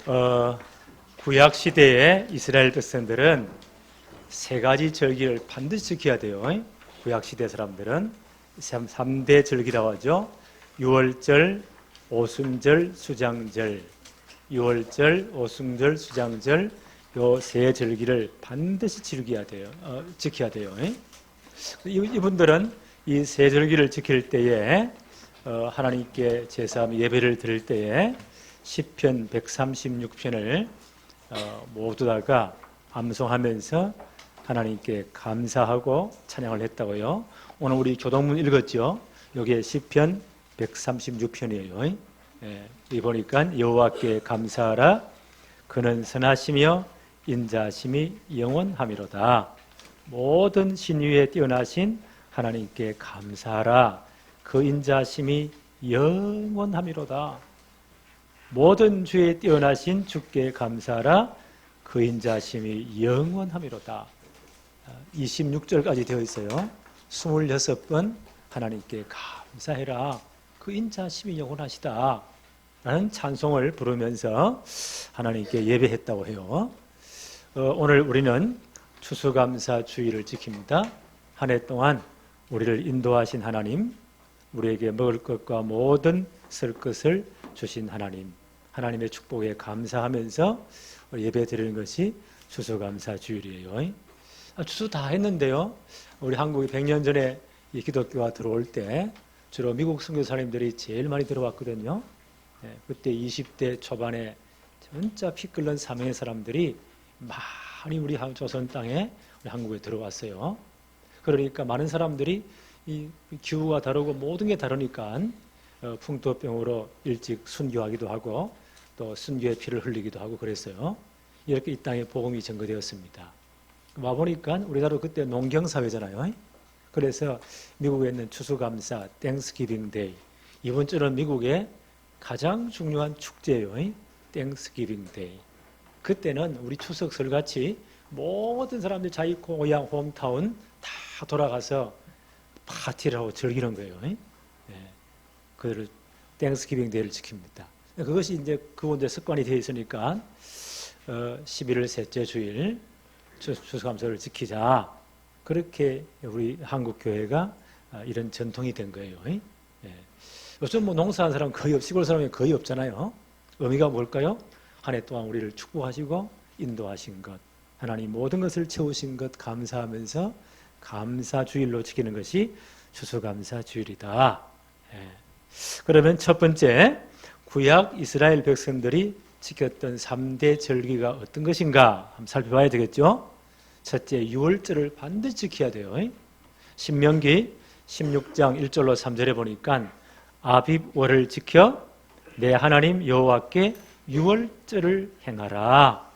구약 시대의 이스라엘 백성들은 세 가지 절기를 반드시 지켜야 돼요. 구약 시대 사람들은 3대 절기라고 하죠. 유월절, 오순절, 수장절. 유월절, 오순절, 수장절 요 세 절기를 반드시 지켜야 돼요. 이분들은 이 세 절기를 지킬 때에 하나님께 제사하며 예배를 드릴 때에 시편 136편을 모두 다가 암송하면서 하나님께 감사하고 찬양을 했다고요. 오늘 우리 교동문 읽었죠. 여기에 시편 136편이에요. 여기 보니까 여호와께 감사하라. 그는 선하시며 인자하심이 영원하미로다. 모든 신위에 뛰어나신 하나님께 감사하라. 그 인자하심이 영원하미로다. 모든 주에 뛰어나신 주께 감사하라. 그 인자하심이 영원하미로다. 26절까지 되어 있어요. 26번 하나님께 감사해라. 그 인자하심이 영원하시다. 라는 찬송을 부르면서 하나님께 예배했다고 해요. 오늘 우리는 추수감사 주일을 지킵니다. 한 해 동안 우리를 인도하신 하나님, 우리에게 먹을 것과 모든 쓸 것을 주신 하나님, 하나님의 축복에 감사하면서 예배 드리는 것이 추수감사 주일이에요. 추수 다 했는데요. 우리 한국이 100년 전에 이 기독교가 들어올 때 주로 미국 선교사님들이 제일 많이 들어왔거든요. 그때 20대 초반에 진짜 피 끓는 사명의 사람들이 많이 우리 조선 땅에 우리 한국에 들어왔어요. 그러니까 많은 사람들이 이 기후가 다르고 모든 게 다르니까 풍토병으로 일찍 순교하기도 하고 또 순교의 피를 흘리기도 하고 그랬어요. 이렇게 이 땅에 복음이 전거되었습니다. 와보니까 우리나라 그때 농경사회잖아요. 그래서 미국에 있는 추수감사 땡스기빙 데이, 이번 주는 미국의 가장 중요한 축제예요. 땡스기빙 데이. 그때는 우리 추석설같이 모든 사람들이 자기 고향 홈타운 다 돌아가서 파티를 하고 즐기는 거예요. 그들을 땡스기빙 데이를 지킵니다. 그것이 이제 그건 습관이 되어 있으니까 11월 셋째 주일 추수감사를 지키자. 그렇게 우리 한국 교회가 이런 전통이 된 거예요. 요즘 뭐 농사하는 사람 거의 시골 사람이 거의 없잖아요. 의미가 뭘까요? 한 해 동안 우리를 축복하시고 인도하신 것, 하나님 모든 것을 채우신 것 감사하면서 감사주일로 지키는 것이 추수감사주일이다. 그러면 첫 번째, 구약 이스라엘 백성들이 지켰던 3대 절기가 어떤 것인가 한번 살펴봐야 되겠죠. 첫째, 유월절을 반드시 지켜야 돼요. 신명기 16장 1절로 3절에 보니까 아빕월을 지켜 내 하나님 여호와께 유월절을 행하라.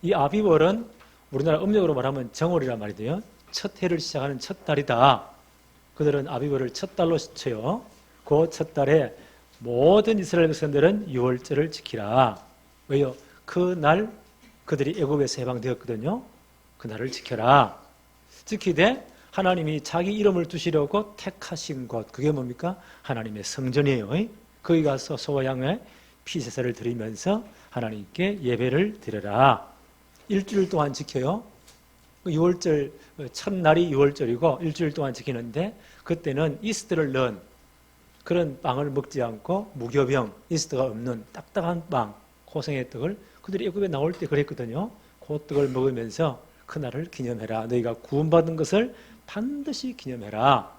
이 아빕월은 우리나라 음력으로 말하면 정월이란 말이 돼요. 첫 해를 시작하는 첫 달이다. 그들은 아빕월을 첫 달로 쳐요. 그 첫 달에 모든 이스라엘 백성들은 유월절을 지키라. 왜요? 그 날 그들이 애굽에서 해방되었거든요. 그 날을 지켜라. 지키되 하나님이 자기 이름을 두시려고 택하신 곳, 그게 뭡니까? 하나님의 성전이에요. 거기 가서 소와 양의 피제사를 드리면서 하나님께 예배를 드려라. 일주일 동안 지켜요. 6월절 첫날이 6월절이고 일주일 동안 지키는데 그때는 이스트를 넣은 그런 빵을 먹지 않고 무교병, 이스트가 없는 딱딱한 빵, 고생의 떡을 그들이 애굽에 나올 때 그랬거든요. 그 떡을 먹으면서 그날을 기념해라. 너희가 구원받은 것을 반드시 기념해라.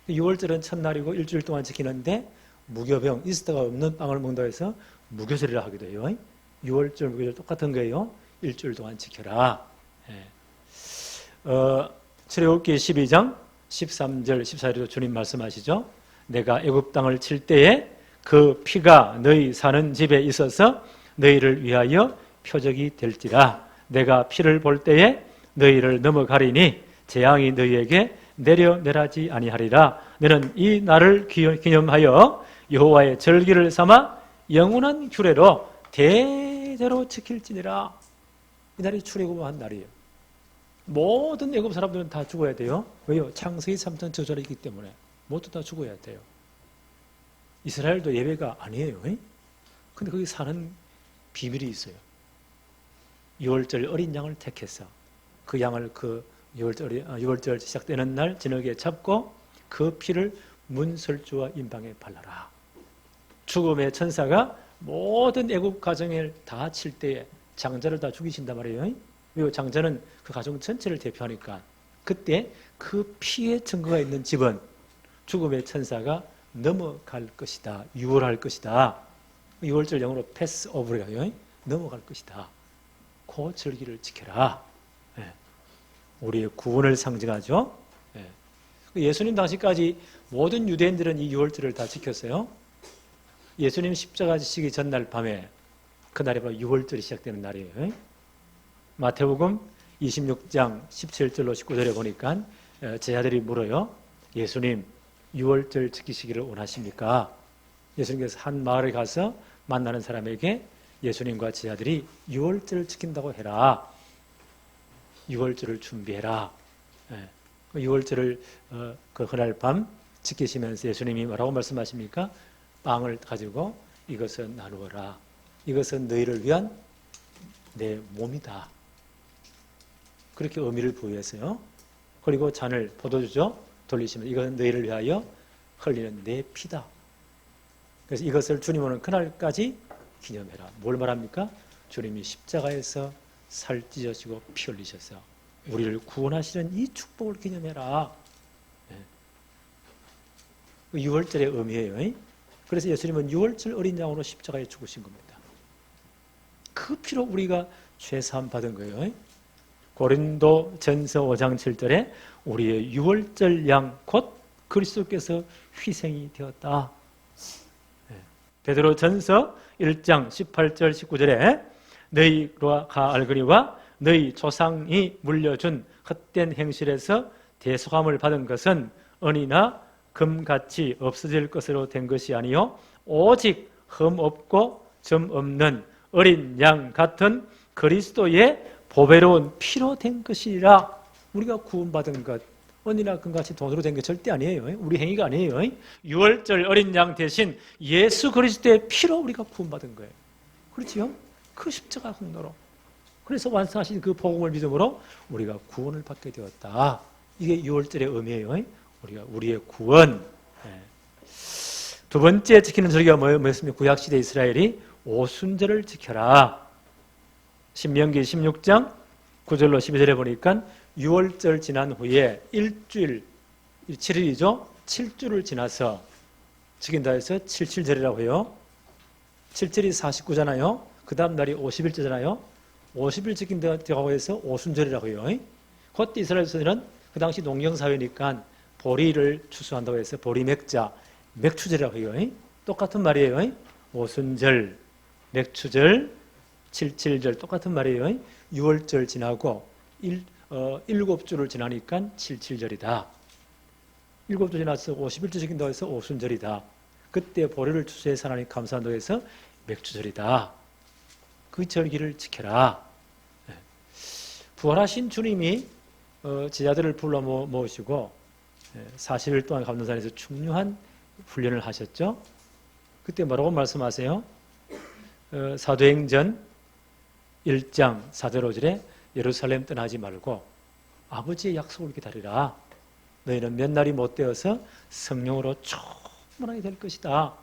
6월절은 첫날이고 일주일 동안 지키는데 무교병, 이스트가 없는 빵을 먹는다고 해서 무교절이라 하기도 해요. 6월절, 무교절 똑같은 거예요. 일주일 동안 지켜라. 출애굽기 12장 13절 14절에도 주님 말씀하시죠. 내가 애굽 땅을 칠 때에 그 피가 너희 사는 집에 있어서 너희를 위하여 표적이 될지라. 내가 피를 볼 때에 너희를 넘어가리니 재앙이 너희에게 내려내라지 아니하리라. 너는 이 날을 기념하여 여호와의 절기를 삼아 영원한 규례로 대대로 지킬지니라. 이 날이 출애굽한 날이에요. 모든 애굽 사람들은 다 죽어야 돼요. 왜요? 창세기 3장 저절에 있기 때문에 모두 다 죽어야 돼요. 이스라엘도 예배가 아니에요. 근데 거기 사는 비밀이 있어요. 6월절 어린 양을 택해서 그 양을 6월절 시작되는 날 저녁에 잡고 그 피를 문설주와 임방에 발라라. 죽음의 천사가 모든 애국 가정을 다 칠 때에 장자를 다 죽이신단 말이에요. 그리고 장자는 그 가정 전체를 대표하니까 그때 그 피의 증거가 있는 집은 죽음의 천사가 넘어갈 것이다. 유월할 것이다. 6월절 영어로 패스 오브래요. 넘어갈 것이다. 그 절기를 지켜라. 우리의 구원을 상징하죠. 예수님 당시까지 모든 유대인들은 이 6월절을 다 지켰어요. 예수님 십자가 지시기 전날 밤에 그날이 바로 6월절이 시작되는 날이에요. 마태복음 26장 17절로 19절에 보니까 제자들이 물어요. 예수님 6월절 지키시기를 원하십니까? 예수님께서 한 마을에 가서 만나는 사람에게 예수님과 제자들이 6월절을 지킨다고 해라. 6월절을 준비해라. 6월절을 그 그날 밤 지키시면서 예수님이 뭐라고 말씀하십니까? 빵을 가지고 이것은 나누어라. 이것은 너희를 위한 내 몸이다. 그렇게 의미를 부여했어요. 그리고 잔을 포도주죠. 돌리시면 이것은 너희를 위하여 흘리는 내 피다. 그래서 이것을 주님 오는 그날까지 기념해라. 뭘 말합니까? 주님이 십자가에서 살 찢어지고 피 흘리셔서 우리를 구원하시는 이 축복을 기념해라. 6월절의 의미예요. 그래서 예수님은 6월절 어린 양으로 십자가에 죽으신 겁니다. 그 피로 우리가 죄사함 받은 거예요. 고린도 전서 5장 7절에 우리의 6월절 양 곧 그리스도께서 희생이 되었다. 베드로 전서 1장 18절 19절에 너희가 알거니와 너희 조상이 물려준 헛된 행실에서 대속함을 받은 것은 은이나 금같이 없어질 것으로 된 것이 아니요 오직 흠 없고 점 없는 어린 양 같은 그리스도의 보배로운 피로 된 것이라. 우리가 구원받은 것 은이나 금같이 돈으로 된 게 절대 아니에요. 우리 행위가 아니에요. 6월절 어린 양 대신 예수 그리스도의 피로 우리가 구원받은 거예요. 그렇지요? 그 십자가 공로로. 그래서 완성하신 그 복음을 믿음으로 우리가 구원을 받게 되었다. 이게 6월절의 의미예요. 우리의 구원. 두 번째 지키는 절기가 뭐였습니까? 구약시대 이스라엘이 오순절을 지켜라. 신명기 16장 9절로 12절에 보니까 6월절 지난 후에 일주일, 7일이죠. 7주를 지나서 지킨다 해서 77절이라고 해요. 7절이 49잖아요. 그 다음 날이 50일째잖아요. 50일 지킨다고 해서 오순절이라고 해요. 그때 이스라엘에서는 그 당시 농경사회니까 보리를 추수한다고 해서 보리맥자, 맥추절이라고 해요. 똑같은 말이에요. 오순절, 맥추절, 77절 똑같은 말이에요. 6월절 지나고 7주를 지나니까 77절이다. 7주 지나서 50일째 지킨다고 해서 오순절이다. 그때 보리를 추수해서 하나님 감사한다고 해서 맥추절이다. 그 절기를 지켜라. 부활하신 주님이 제자들을 불러 모으시고 40일 동안 감람산에서 중요한 훈련을 하셨죠. 그때 뭐라고 말씀하세요? 사도행전 1장 4절 5절에 예루살렘 떠나지 말고 아버지의 약속을 기다리라. 너희는 몇 날이 못 되어서 성령으로 충만하게 될 것이다.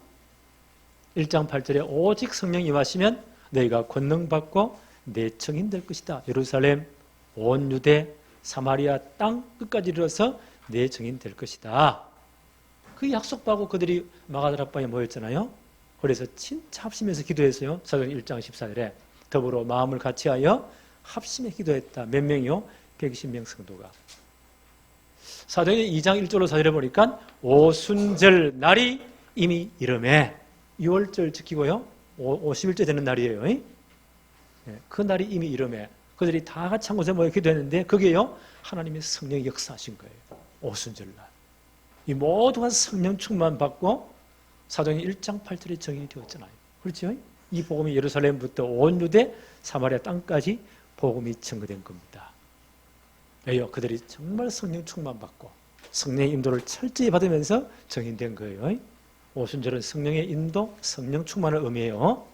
1장 8절에 오직 성령 임하시면 너희가 권능 받고 내 증인 될 것이다. 예루살렘, 온 유대, 사마리아 땅 끝까지 이르러서 내 증인 될 것이다. 그 약속받고 그들이 마가다락방에 모였잖아요. 그래서 진짜 합심해서 기도했어요. 사도행전 1장 14절에 더불어 마음을 같이하여 합심해 기도했다. 몇 명이요? 120명 성도가. 사도행전 2장 1절로 4절에 보니까 오순절 날이 이미 이름에 6월절 지키고요. 50일째 되는 날이에요. 그 날이 이미 이름에 그들이 다 같이 한 곳에 모여 기도했는데 그게요. 하나님의 성령이 역사하신 거예요. 오순절날. 이 모두가 성령 충만 받고 사도행전 1장 8절에 정인이 되었잖아요. 그렇죠? 이 복음이 예루살렘부터 온 유대 사마리아 땅까지 복음이 증거된 겁니다. 왜요? 그들이 정말 성령 충만 받고 성령의 인도를 철저히 받으면서 정인된 거예요. 오순절은 성령의 인도, 성령 충만을 의미해요.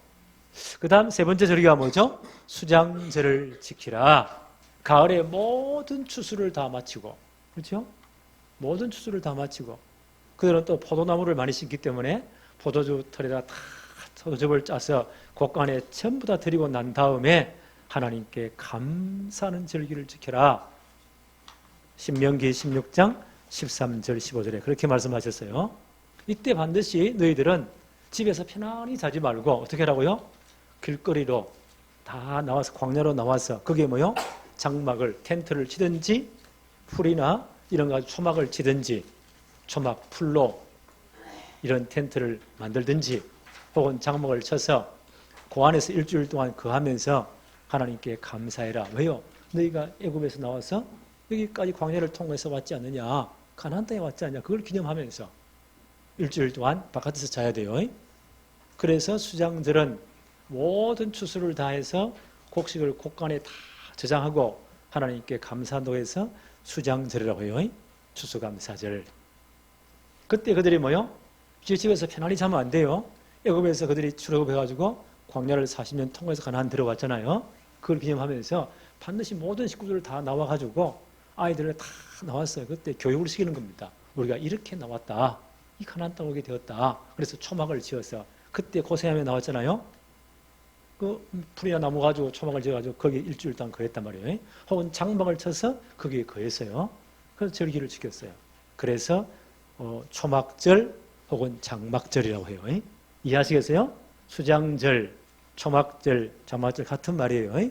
그 다음 세 번째 절기가 뭐죠? 수장절을 지키라. 가을에 모든 추수를 다 마치고, 그렇죠? 모든 추수를 다 마치고, 그들은 또 포도나무를 많이 심기 때문에 포도주 털에다 다 포도즙을 짜서 곳간에 전부 다 드리고 난 다음에 하나님께 감사하는 절기를 지켜라. 신명기 16장 13절 15절에 그렇게 말씀하셨어요. 이때 반드시 너희들은 집에서 편안히 자지 말고 어떻게 하라고요? 길거리로 다 나와서 광야로 나와서 그게 뭐요? 장막을 텐트를 치든지 풀이나 이런 거 초막을 치든지 초막 풀로 이런 텐트를 만들든지 혹은 장막을 쳐서 그 안에서 일주일 동안 거하면서 하나님께 감사해라. 왜요? 너희가 애굽에서 나와서 여기까지 광야를 통해서 왔지 않느냐, 가나안 땅에 왔지 않냐, 그걸 기념하면서 일주일 동안 바깥에서 자야 돼요. 그래서 수장들은 모든 추수를 다해서 곡식을 곳간에 다 저장하고 하나님께 감사한다고 해서 수장절이라고 해요. 추수감사절. 그때 그들이 뭐요? 이제 집에서 편안히 자면 안 돼요. 애굽에서 그들이 출애굽해가지고 광야를 40년 통해서 가나안 들어왔잖아요. 그걸 기념하면서 반드시 모든 식구들 다 나와가지고 아이들을 다 나왔어요. 그때 교육을 시키는 겁니다. 우리가 이렇게 나왔다. 이 가나안 땅 오게 되었다. 그래서 초막을 지어서 그때 고생하며 나왔잖아요. 그 풀이나 나무 가지고 초막을 지어가지고 거기에 일주일 동안 거했단 말이에요. 혹은 장막을 쳐서 거기에 거했어요. 그래서 절기를 지켰어요. 그래서 초막절 혹은 장막절이라고 해요. 이해하시겠어요? 수장절, 초막절, 장막절 같은 말이에요.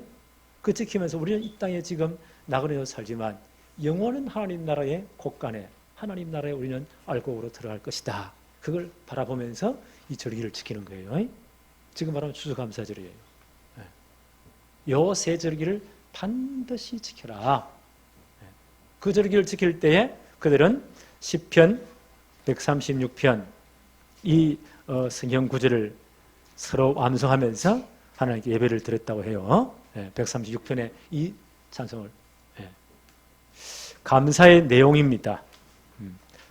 그 지키면서 우리는 이 땅에 지금 나그네로 살지만 영원한 하나님 나라의 곳간에 하나님 나라에 우리는 알곡으로 들어갈 것이다. 그걸 바라보면서 이 절기를 지키는 거예요. 지금 말하면 추수감사절이에요. 요 세 절기를 반드시 지켜라. 그 절기를 지킬 때에 그들은 시편 136편 이 성경 구절을 서로 암송하면서 하나님께 예배를 드렸다고 해요. 136편의 이 찬송을. 감사의 내용입니다.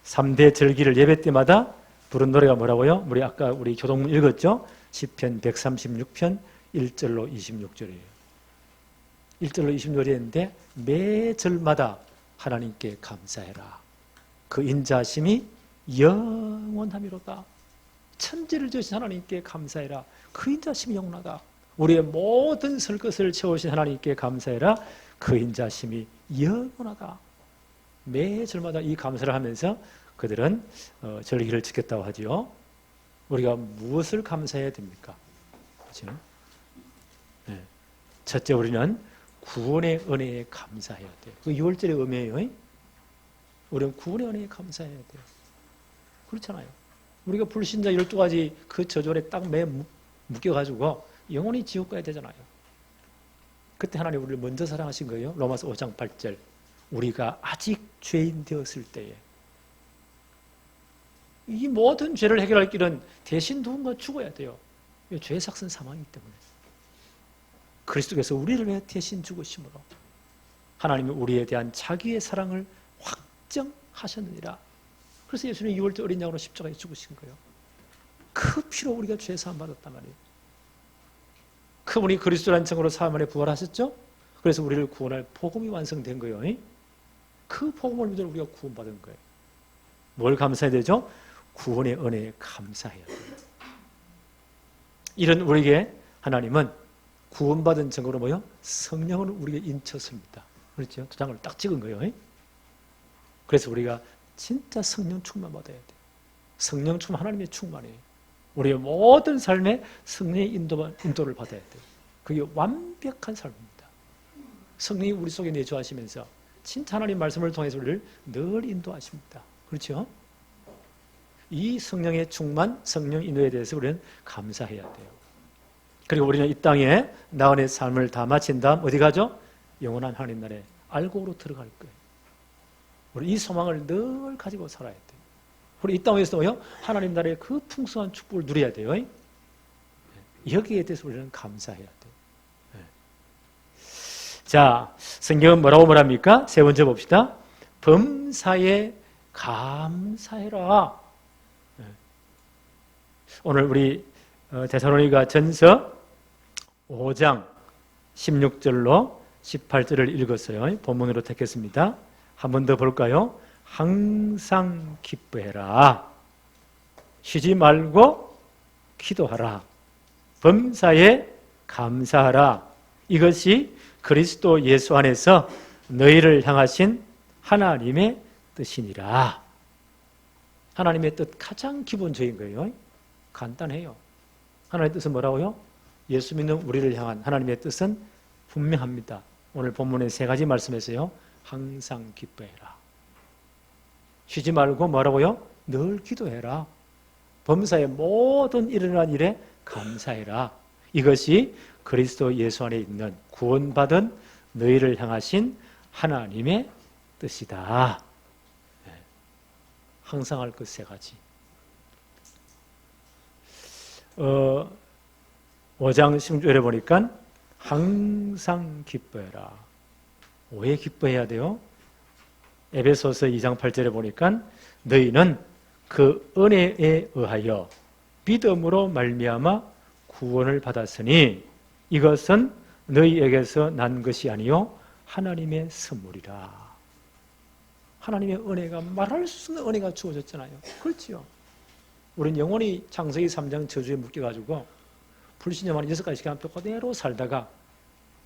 3대 절기를 예배 때마다 부른 노래가 뭐라고요? 우리 교동문 읽었죠? 시편 136편 1절로 26절이에요. 1절로 26절인데 매 절마다 하나님께 감사해라. 그 인자심이 영원함이로다. 천지를 지으신 하나님께 감사해라. 그 인자심이 영원하다. 우리의 모든 설 것을 채우신 하나님께 감사해라. 그 인자심이 영원하다. 매 절마다 이 감사를 하면서 그들은 절기를 지켰다고 하지요. 우리가 무엇을 감사해야 됩니까? 그렇죠? 네. 첫째, 우리는 구원의 은혜에 감사해야 돼요. 그 6월절의 의미예요. 우리는 구원의 은혜에 감사해야 돼요. 그렇잖아요. 우리가 불신자 12가지 그 저절에 딱 매 묶여가지고 영원히 지옥 가야 되잖아요. 그때 하나님 우리를 먼저 사랑하신 거예요. 로마서 5장 8절. 우리가 아직 죄인 되었을 때에 이 모든 죄를 해결할 길은 대신 누군가 죽어야 돼요. 죄의 삭은 사망이기 때문에. 그리스도께서 우리를 위해 대신 죽으심으로 하나님이 우리에 대한 자기의 사랑을 확정하셨느니라. 그래서 예수님이 6월절 어린 양으로 십자가에 죽으신 거예요. 그 피로 우리가 죄 사함 받았단 말이에요. 그분이 그리스도라는称으로 사흘 만에 부활하셨죠? 그래서 우리를 구원할 복음이 완성된 거예요. 그 복음을 믿어 우리가 구원받은 거예요. 뭘 감사해야 되죠? 구원의 은혜에 감사해야 돼요. 이런 우리에게 하나님은 구원받은 증거로 뭐요? 성령을 우리에게 인쳤습니다. 그렇죠? 두 장을 딱 찍은 거예요. 그래서 우리가 진짜 성령 충만 받아야 돼요. 성령 충만, 하나님의 충만이에요. 우리의 모든 삶에 성령의 인도를 받아야 돼요. 그게 완벽한 삶입니다. 성령이 우리 속에 내주하시면서 진짜 하나님 말씀을 통해서 우리를 늘 인도하십니다. 그렇죠? 이 성령의 충만, 성령 인도에 대해서 우리는 감사해야 돼요. 그리고 우리는 이 땅에 나은의 삶을 다 마친 다음 어디 가죠? 영원한 하나님 나라에 알곡으로 들어갈 거예요. 우리 이 소망을 늘 가지고 살아야 돼요. 우리 이 땅에서도요, 하나님 나라의 그 풍성한 축복을 누려야 돼요. 여기에 대해서 우리는 감사해야 돼요. 자, 성경은 뭐라고 말합니까? 세 번째 봅시다. 범사에 감사해라. 오늘 우리 데살로니가 전서 5장 16절로 18절을 읽었어요. 본문으로 택했습니다. 한 번 더 볼까요? 항상 기뻐해라. 쉬지 말고 기도하라. 범사에 감사하라. 이것이 그리스도 예수 안에서 너희를 향하신 하나님의 뜻이니라. 하나님의 뜻 가장 기본적인 거예요. 간단해요. 하나님의 뜻은 뭐라고요? 예수 믿는 우리를 향한 하나님의 뜻은 분명합니다. 오늘 본문의 세 가지 말씀에서요. 항상 기뻐해라. 쉬지 말고 뭐라고요? 늘 기도해라. 범사의 모든 일어난 일에 감사해라. 이것이 그리스도 예수 안에 있는 구원받은 너희를 향하신 하나님의 뜻이다. 항상 할 것 세 가지. 5장 16절에 보니까 항상 기뻐해라. 왜 기뻐해야 돼요? 에베소서 2장 8절에 보니까 너희는 그 은혜에 의하여 믿음으로 말미암아 구원을 받았으니 이것은 너희에게서 난 것이 아니요 하나님의 선물이라. 하나님의 은혜가 말할 수 없는 은혜가 주어졌잖아요. 그렇지요. 우리는 영원히 창세기 3장 저주에 묶여가지고 불신자만 6가지 시간 그대로 살다가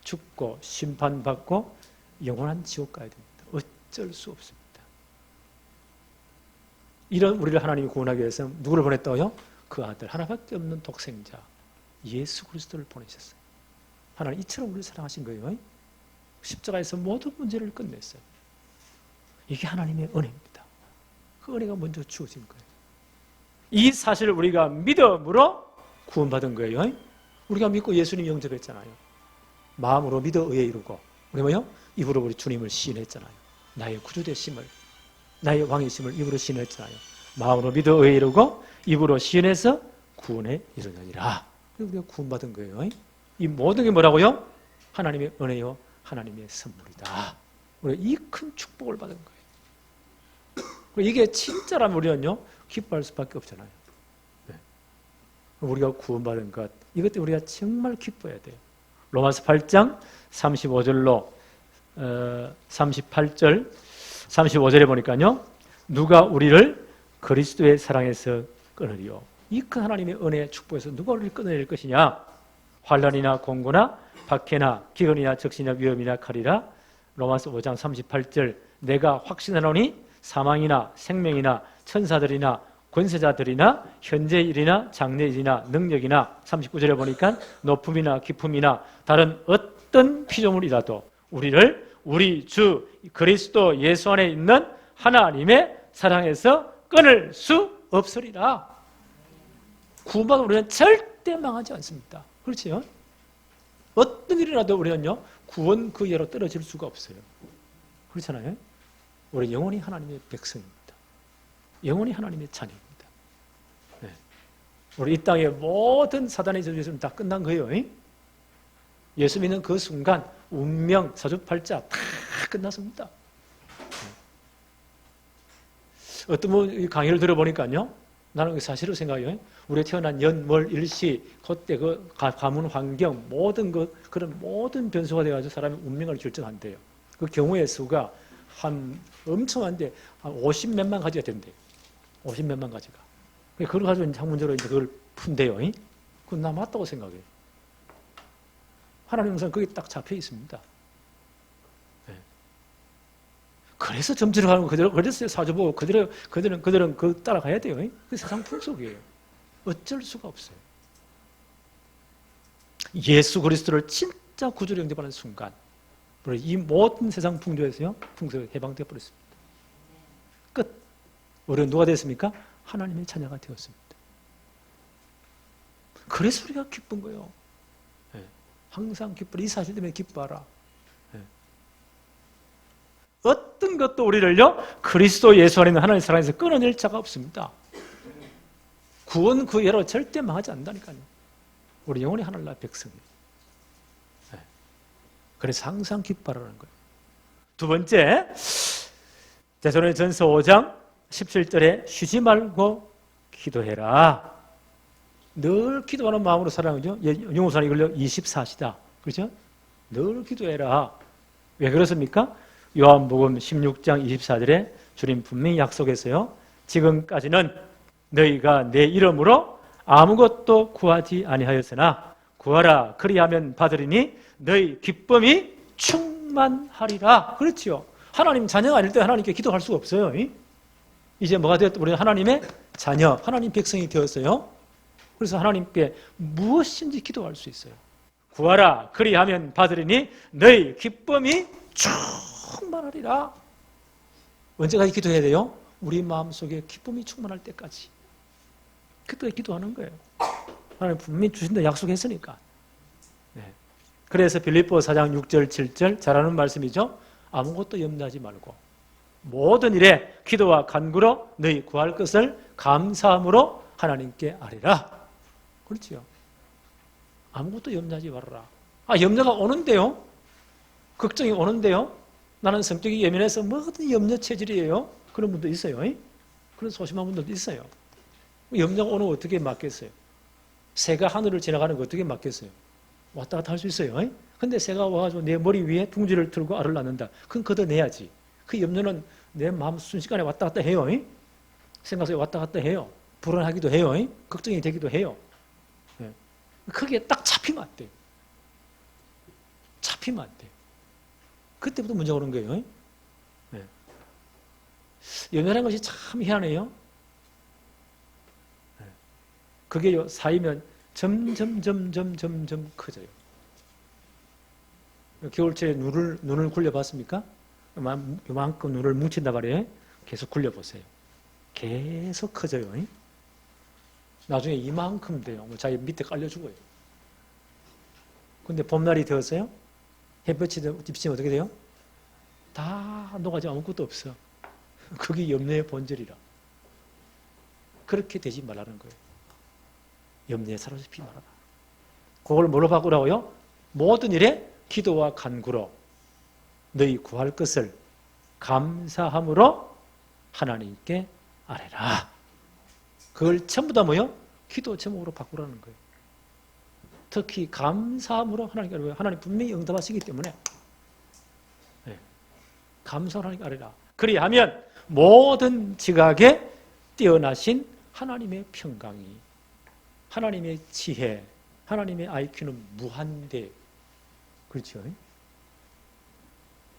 죽고 심판받고 영원한 지옥 가야 됩니다. 어쩔 수 없습니다. 이런 우리를 하나님이 구원하기 위해서 누구를 보냈다고요? 그 아들 하나밖에 없는 독생자 예수 그리스도를 보내셨어요. 하나님 이처럼 우리를 사랑하신 거예요. 십자가에서 모든 문제를 끝냈어요. 이게 하나님의 은혜입니다. 그 은혜가 먼저 주어진 거예요. 이 사실을 우리가 믿음으로 구원받은 거예요. 우리가 믿고 예수님 영접했잖아요. 마음으로 믿어 의에 이루고 우리 뭐요? 입으로 우리 주님을 시인했잖아요. 나의 구주되심을, 나의 왕이심을 입으로 시인했잖아요. 마음으로 믿어 의에 이루고 입으로 시인해서 구원에 이르느니라. 우리가 구원받은 거예요. 이 모든 게 뭐라고요? 하나님의 은혜요, 하나님의 선물이다. 우리가 이 큰 축복을 받은 거예요. 이게 진짜라면 우리는요 기뻐할 수밖에 없잖아요. 네. 우리가 구원받은 것 이것 때문에 우리가 정말 기뻐해야 돼요. 로마서 8장 35절로 38절 35절에 보니까요 누가 우리를 그리스도의 사랑에서 끊으리요. 이 큰 하나님의 은혜의 축복에서 누가 우리를 끊어낼 것이냐. 환난이나 공고나 박해나 기근이나 적신이나 위험이나 칼이라. 로마서 5장 38절 내가 확신하노니 사망이나 생명이나 천사들이나 권세자들이나 현재 일이나 장래 일이나 능력이나 39절에 보니까 높음이나 깊음이나 다른 어떤 피조물이라도 우리를 우리 주 그리스도 예수 안에 있는 하나님의 사랑에서 끊을 수 없으리라. 구원받은 우리는 절대 망하지 않습니다. 그렇지요? 어떤 일이라도 우리는요 구원 그 예로 떨어질 수가 없어요. 그렇잖아요? 우리 영원히 하나님의 백성입니다. 영원히 하나님의 자녀입니다. 네. 우리 이 땅의 모든 사단의 저주에서는 다 끝난 거예요. 예수 믿는 그 순간 운명, 사주팔자 다 끝났습니다. 네. 어떤 분 강의를 들어보니까요 나는 사실을 생각해요. 우리가 태어난 연, 월, 일시 그때 그 가문 환경 모든 그런 모든 변수가 돼가지고 사람의 운명을 결정한대요. 그 경우의 수가 한 엄청한데 한 50몇만 가지가 된대요. 50몇만 가지가. 그걸 가지고 학문적으로 이제 그걸 푼대요. 그건 나 맞다고 생각해요. 하나님 영상 거기 딱 잡혀 있습니다. 네. 그래서 점치러 가는 거 그대로 그래서 사주보고 그들은 그 따라가야 돼요. 그 세상 풍속이에요. 어쩔 수가 없어요. 예수 그리스도를 진짜 구주로 영접하는 순간 이 모든 세상 풍조에서요 풍속에 해방되어 버렸습니다. 끝. 우리는 누가 됐습니까? 하나님의 자녀가 되었습니다. 그래서 우리가 기쁜 거예요. 네. 항상 기뻐라. 이 사실 때문에 기뻐하라. 네. 어떤 것도 우리를요 그리스도 예수 안에 있는 하나님의 사랑에서 끊어낼 자가 없습니다. 구원 그 예로 절대 망하지 않는다니까요. 우리 영원히 하나님 나라의 백성이에요. 네. 그래서 항상 기뻐하라는 거예요. 두 번째, 데살로니가전서 5장 17절에 쉬지 말고 기도해라. 늘 기도하는 마음으로 살아가죠. 영호사는 이걸로 24시다. 그렇죠? 늘 기도해라. 왜 그렇습니까? 요한복음 16장 24절에 주님 분명히 약속했어요. 지금까지는 너희가 내 이름으로 아무것도 구하지 아니하였으나 구하라 그리하면 받으리니 너희 기쁨이 충만하리라. 그렇지요. 하나님 자녀가 아닐 때 하나님께 기도할 수가 없어요. 이제 뭐가 되었다? 우리는 하나님의 자녀, 하나님 백성이 되었어요. 그래서 하나님께 무엇인지 기도할 수 있어요. 구하라 그리하면 받으리니 너희 기쁨이 충만하리라. 언제까지 기도해야 돼요? 우리 마음속에 기쁨이 충만할 때까지. 그때 기도하는 거예요. 하나님 분명히 주신다 약속했으니까. 네. 그래서 빌립보 4장 6절 7절 잘하는 말씀이죠. 아무것도 염려하지 말고 모든 일에 기도와 간구로 너희 구할 것을 감사함으로 하나님께 아뢰라. 그렇지요. 아무것도 염려하지 말아라. 염려가 오는데요. 걱정이 오는데요. 나는 성격이 예민해서 뭐든 염려 체질이에요. 그런 분도 있어요. 그런 소심한 분들도 있어요. 염려가 오는 거 어떻게 막겠어요? 새가 하늘을 지나가는 거 어떻게 막겠어요? 왔다 갔다 할 수 있어요. 근데 새가 와가지고 내 머리 위에 둥지를 틀고 알을 낳는다. 그건 걷어내야지. 그 염려는 내 마음 순식간에 왔다 갔다 해요. 생각 속에 왔다 갔다 해요. 불안하기도 해요. 걱정이 되기도 해요. 그게 딱 잡히면 안 돼요. 잡히면 안 돼요. 그때부터 문제가 오는 거예요. 염려라는 것이 참 희한해요. 그게 쌓이면 점점 커져요. 겨울철에 눈을 굴려봤습니까? 요만큼 눈을 뭉친단 말이에요. 계속 굴려보세요. 계속 커져요. 나중에 이만큼 돼요. 자기 밑에 깔려 죽어요. 근데 봄날이 되었어요? 햇볕이 비치면 어떻게 돼요? 다 녹아져 아무것도 없어. 그게 염려의 본질이라. 그렇게 되지 말라는 거예요. 염려에 사로잡히지 말아라. 그걸 뭐로 바꾸라고요? 모든 일에 기도와 간구로 너희 구할 것을 감사함으로 하나님께 아뢰라. 그걸 전부 다 뭐요? 기도 제목으로 바꾸라는 거예요. 특히 감사함으로 하나님께 아뢰라. 하나님 분명히 응답하시기 때문에 감사로 하나님께 아뢰라. 그리하면 모든 지각에 뛰어나신 하나님의 평강이, 하나님의 지혜, 하나님의 IQ는 무한대. 그렇죠?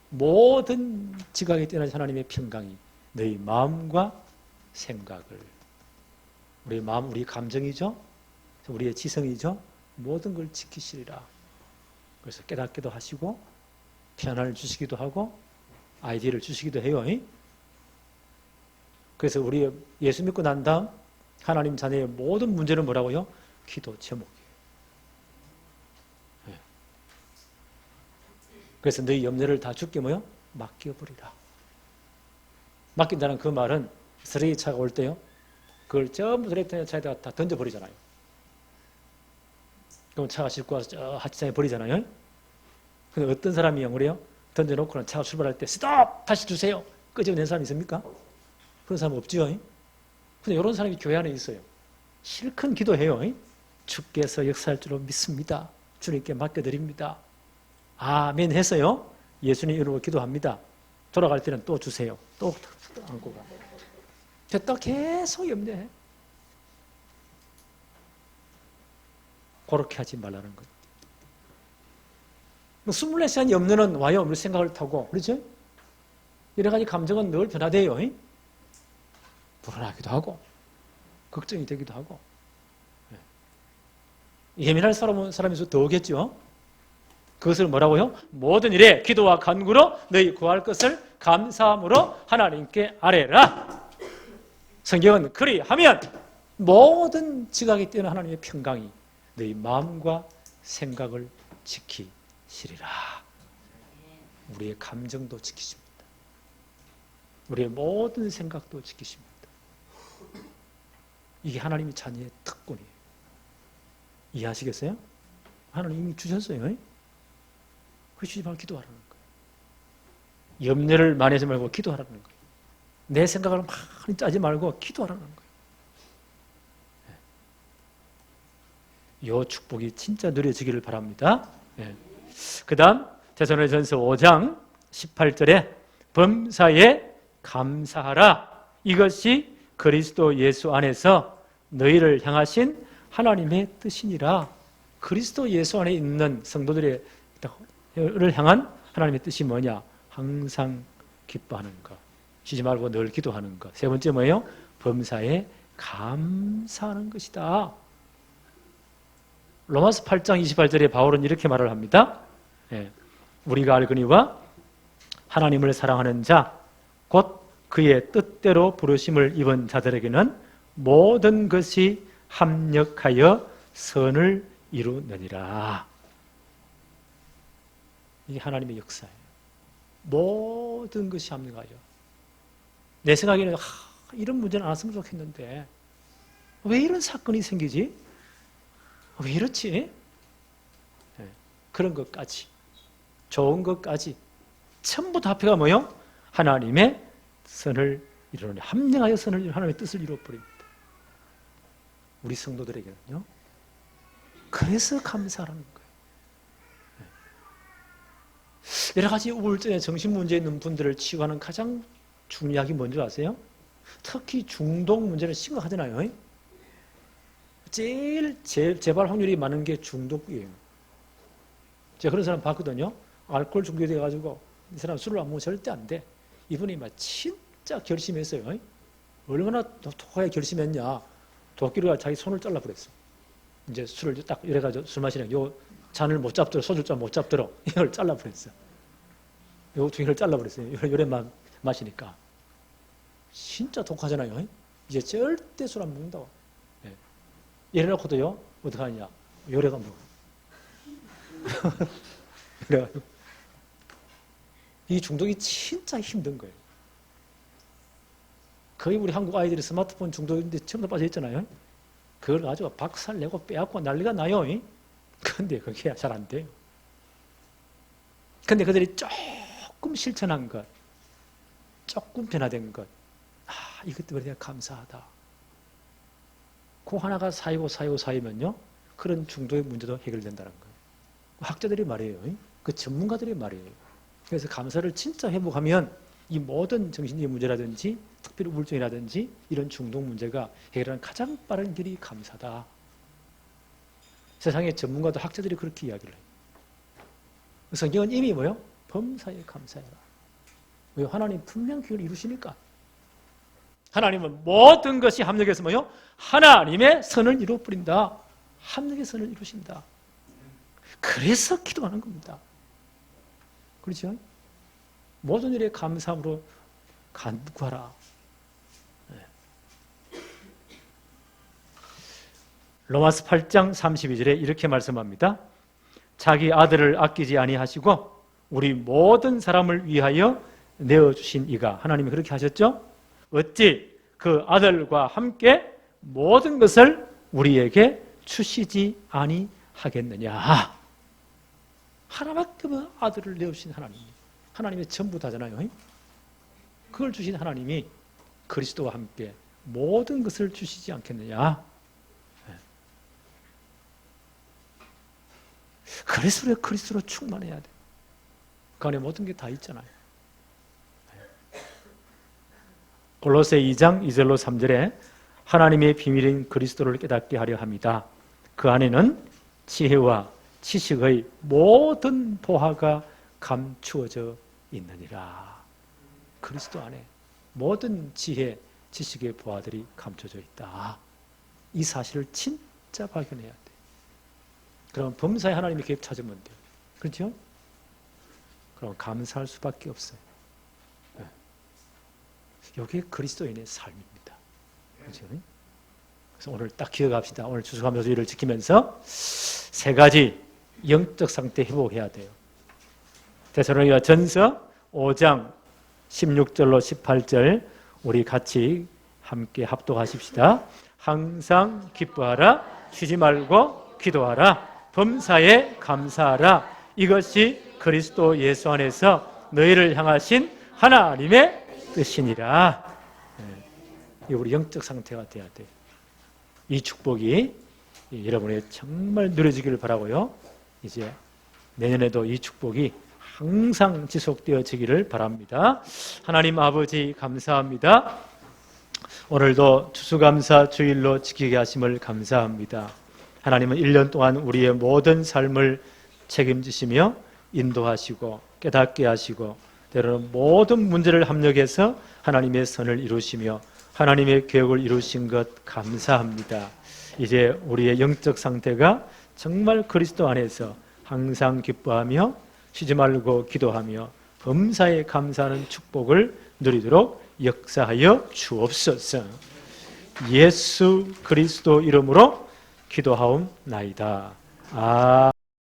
모든 지각에 뛰어나신 하나님의 평강이 너희 마음과 생각을, 우리의 마음, 우리 감정이죠? 우리의 지성이죠? 모든 걸 지키시리라. 그래서 깨닫기도 하시고 편안을 주시기도 하고 아이디어를 주시기도 해요. 그래서 우리 예수 믿고 난 다음 하나님 자녀의 모든 문제는 뭐라고요? 기도 제목이에요. 그래서 너희 염려를 다 주께 뭐요? 맡겨버리라. 맡긴다는 그 말은 쓰레기차가 올 때요. 그걸 전부 쓰레기차에다가 다 던져버리잖아요. 그럼 차가 싣고 와서 저 하치장에 버리잖아요. 근데 어떤 사람이 그래요? 던져놓고는 차가 출발할 때 스톱! 다시 주세요. 끄집어낸 사람이 있습니까? 그런 사람 없죠. 근데 이런 사람이 교회 안에 있어요. 실컷 기도해요. 주께서 역사할 줄로 믿습니다. 주님께 맡겨드립니다. 아멘 했어요. 예수님 이름으로 기도합니다. 돌아갈 때는 또 주세요. 또 안고 가. 됐다 계속 염려해. 그렇게 하지 말라는 거예요. 24시간 염려는 와요. 우리 생각을 타고. 그렇죠? 여러 가지 감정은 늘 변화돼요. 불안하기도 하고 걱정이 되기도 하고. 예민할 사람에서 더 오겠죠. 그것을 뭐라고요? 모든 일에 기도와 간구로 너희 구할 것을 감사함으로 하나님께 아뢰라. 성경은 그리하면 모든 지각이 뛰어난 하나님의 평강이 너희 마음과 생각을 지키시리라. 우리의 감정도 지키십니다. 우리의 모든 생각도 지키십니다. 이게 하나님의 자녀의 특권이에요. 이해하시겠어요? 하나님 이미 주셨어요. 그러시지 말고 기도하라는 거예요. 염려를 많이 하지 말고 기도하라는 거예요. 내 생각을 많이 짜지 말고 기도하라는 거예요. 이 축복이 진짜 누려지기를 바랍니다. 예. 그 다음 데살로니가전서 5장 18절에 범사에 감사하라. 이것이 그리스도 예수 안에서 너희를 향하신 하나님의 뜻이니라. 그리스도 예수 안에 있는 성도들을 향한 하나님의 뜻이 뭐냐? 항상 기뻐하는 것, 쉬지 말고 늘 기도하는 것. 세 번째 뭐예요? 범사에 감사하는 것이다. 로마서 8장 28절에 바울은 이렇게 말을 합니다. 예, 우리가 알거니와 하나님을 사랑하는 자, 곧 그의 뜻대로 부르심을 입은 자들에게는 모든 것이 합력하여 선을 이루느니라. 이게 하나님의 역사예요. 모든 것이 합력하여. 내 생각에는 이런 문제는 안 왔으면 좋겠는데 왜 이런 사건이 생기지? 왜 이렇지? 네, 그런 것까지, 좋은 것까지 전부 다 합해가 뭐요? 하나님의 선을 이루는, 합력하여 선을 이루는 하나님의 뜻을 이루어버립니다. 우리 성도들에게는요. 그래서 감사하는 거예요. 네. 여러 가지 우울증에 정신 문제 있는 분들을 치유하는 가장 중요한 게 뭔지 아세요? 특히 중독 문제는 심각하잖아요. 제일 재발 확률이 많은 게 중독이에요. 제가 그런 사람 봤거든요. 알코올 중독이 돼가지고 이 사람 술을 안 먹으면 절대 안 돼. 이분이 막 진짜 결심했어요. 얼마나 독하게 결심했냐. 도끼로 자기 손을 잘라버렸어. 이제 술을 딱 이래가지고 술 마시는 요 잔을 못 잡도록, 소주잔 못 잡도록 이걸 잘라버렸어. 요 두 개를 잘라버렸어요. 요래 마시니까. 진짜 독하잖아요. 이제 절대 술 안 먹는다고. 예. 이래놓고도요, 어떡하냐. 요래가 먹어. 그래가지고. 이 중독이 진짜 힘든 거예요. 거의 우리 한국 아이들이 스마트폰 중독인데 전부 다 빠져 있잖아요. 그걸 가지고 박살 내고 빼앗고 난리가 나요. 근데 그게 잘 안 돼요. 근데 그들이 조금 실천한 것, 조금 변화된 것, 이것도 내가 감사하다. 그 하나가 쌓이면요, 그런 중독의 문제도 해결된다는 거예요. 학자들이 말이에요. 그 전문가들이 말이에요. 그래서 감사를 진짜 회복하면 이 모든 정신적인 문제라든지 특별히 우울증이라든지 이런 중독 문제가 해결하는 가장 빠른 길이 감사다. 세상의 전문가도 학자들이 그렇게 이야기를 해요. 성경은 이미 뭐요? 범사에 감사해라. 왜? 하나님 분명 그걸 이루시니까. 하나님은 모든 것이 합력해서 뭐요? 하나님의 선을 이루어버린다. 합력의 선을 이루신다. 그래서 기도하는 겁니다. 그렇죠? 모든 일에 감사함으로 간구하라. 네. 로마서 8장 32절에 이렇게 말씀합니다. 자기 아들을 아끼지 아니하시고 우리 모든 사람을 위하여 내어주신 이가, 하나님이 그렇게 하셨죠? 어찌 그 아들과 함께 모든 것을 우리에게 주시지 아니하겠느냐. 하나밖에 없는 아들을 내어주신 하나님, 하나님의 전부 다잖아요. 그걸 주신 하나님이 그리스도와 함께 모든 것을 주시지 않겠느냐. 그래서 우리가 그리스도로 충만해야 돼. 그 안에 모든 게 다 있잖아요. 골로새 2장 2절로 3절에 하나님의 비밀인 그리스도를 깨닫게 하려 합니다. 그 안에는 지혜와 지식의 모든 보화가 감추어져 있느니라. 그리스도 안에 모든 지혜, 지식의 보화들이 감춰져 있다. 이 사실을 진짜 발견해야 돼. 그럼 범사에 하나님의 계획 찾으면 돼요. 그렇죠? 그럼 감사할 수밖에 없어요. 네. 이게 그리스도인의 삶입니다. 그렇죠? 그래서 오늘 딱 기억합시다. 오늘 추수감사주의를 지키면서 세 가지 영적 상태 회복해야 돼요. 데살로니가전서 5장 16절로 18절 우리 같이 함께 합독하십시다. 항상 기뻐하라. 쉬지 말고 기도하라. 범사에 감사하라. 이것이 그리스도 예수 안에서 너희를 향하신 하나님의 뜻이니라. 네. 우리 영적 상태가 돼야 돼요. 이 축복이 여러분이 정말 누려지기를 바라고요. 이제 내년에도 이 축복이 항상 지속되어지기를 바랍니다. 하나님 아버지 감사합니다. 오늘도 추수감사 주일로 지키게 하심을 감사합니다. 하나님은 1년 동안 우리의 모든 삶을 책임지시며 인도하시고 깨닫게 하시고 때로는 모든 문제를 합력해서 하나님의 선을 이루시며 하나님의 계획을 이루신 것 감사합니다. 이제 우리의 영적 상태가 정말 그리스도 안에서 항상 기뻐하며 쉬지 말고 기도하며 범사에 감사하는 축복을 누리도록 역사하여 주옵소서. 예수 그리스도 이름으로 기도하옵나이다.